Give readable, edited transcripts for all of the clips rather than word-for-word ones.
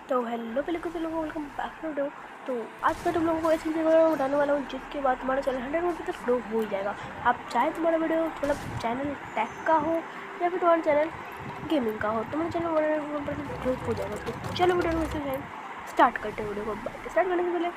तो हेलो पहले कुछ लोगों को वेलकम बैक टू वीडियो। तो आज मैं तुम लोगों को ऐसी वीडियो बताने वाला हूँ जिसके बाद तुम्हारा चैनल 100 तक ग्रो हो ही जाएगा। आप चाहे तुम्हारा वीडियो मतलब चैनल टेक का हो या फिर तुम्हारा चैनल गेमिंग का हो, तुम्हारा चैनल 100% ग्रो हो जाएगा। तो चलो वीडियो में से स्टार्ट करते हैं। वीडियो को स्टार्ट करने से पहले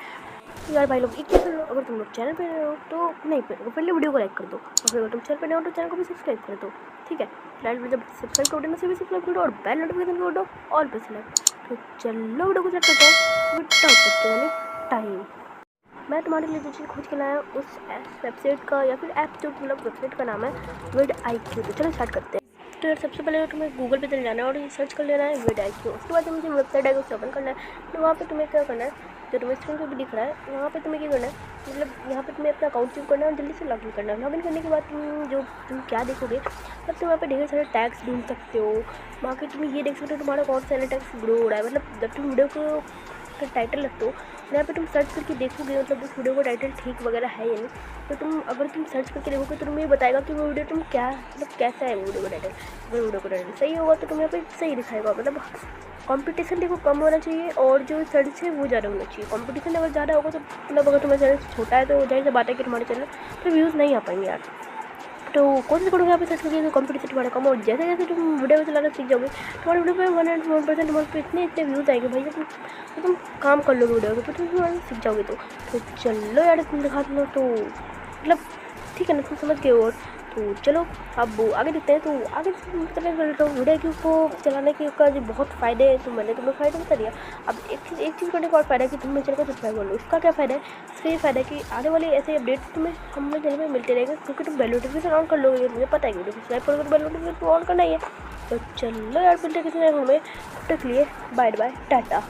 यार भाई लोग एक चीज़, अगर तुम लोग चैनल पे नए हो तो नहीं पे हो, पहले वीडियो को लाइक कर दो, और फिर अगर तुम चैनल पे नए हो तो चैनल को भी सब्सक्राइब कर दो। ठीक है, फिलहाल जब सब्सक्राइब कर देना से भी सब्सक्राइब कर दो और बेल नोटिफिकेशन कर दो ऑल पे सेलेक्ट। तो चलो वीडियो को स्टार्ट करते हैं विदाउट टाइम। मैं तुम्हारे लिए जो चीज़ खोज के लाया उस वेबसाइट का या फिर ऐप, जो मतलब वेबसाइट का नाम है विड IQ। तो चलो स्टार्ट करते हैं। तो यार सबसे पहले तुम्हें गूगल पे चले जाना है और ये सर्च कर लेना है विड IQ। उसके बाद मुझे वेबसाइट है उसे ओपन करना है। तो वहाँ पे तुम्हें क्या करना है, जो तुम्हें स्क्रीन पे भी दिख रहा है वहाँ पे तुम्हें क्या करना है, मतलब यहाँ पे तुम्हें अपना अकाउंट चूज करना है और जल्दी से लॉगिन करना है। लॉगिन करने के बाद तुम क्या देखोगे, तब तुम वहाँ पे ढेर सारे टैग्स ढूंढ सकते हो। बाकी तुम ये देख सकते हो तुम्हारा कौन सा टैक्स ग्रो हो रहा है। मतलब जब तुम वीडियो को टाइटल रखते हो यहाँ पे तुम सर्च करके देखोगे, मतलब उस वीडियो का टाइटल ठीक वगैरह है या नहीं। तो तुम अगर तुम सर्च करके देखोगे तो तुम्हें बताएगा कि वो वीडियो तुम क्या मतलब कैसा है वो वीडियो का टाइटल। अगर वीडियो का टाइटल सही होगा तो तुम्हें यहाँ पे सही दिखाएगा। मतलब कंपटीशन देखो कम होना चाहिए और जो सर्च है वो ज़्यादा होना चाहिए। कंपटीशन अगर ज़्यादा होगा तो मतलब अगर तुम्हारा चैनल छोटा है तो जाहिर सी बात है कि तुम्हारे चैनल तो व्यूज़ नहीं आ पाएंगे यार। तो कोशिश करूँगा यहाँ पे सर्च करके तो कंपटीशन तुम्हारा कम, और जैसे जैसे तुम वीडियो चलाना सीख जाओगे तुम्हारे वीडियो पे 101% तुम्हारे पे इतने व्यूज़ आएंगे भाई। तुम काम कर लोगे वीडियो पे, तुम सीख जाओगे। तो चलो यार तुम दिखा दो तो मतलब ठीक है ना, तुम समझ गए हो। तो चलो अब आगे देखते हैं। तो आगे तो वीडियो को चलाने के का जो बहुत फ़ायदे हैं, तो मैंने तुम्हें फ़ायदा बता दिया। अब एक चीज़ करने का और फ़ायदा है कि तुम मेरे चैनल को सब्सक्राइब कर लो। इसका क्या फ़ायदा है, इसका ये फ़ायदा है कि आने वाले ऐसे अपडेट तुम्हें हमारे चैनल में मिलते रहेंगे, क्योंकि तुम बेल नोटिफिकेशन ऑन कर लोगे। मुझे पता है कि वीडियो सब्सक्राइब करोगे तो बेल नोटिफिकेशन ऑन करना ही है। तो चलो यार मिलते किसी हमें तब तक लिए बाय बाय टाटा।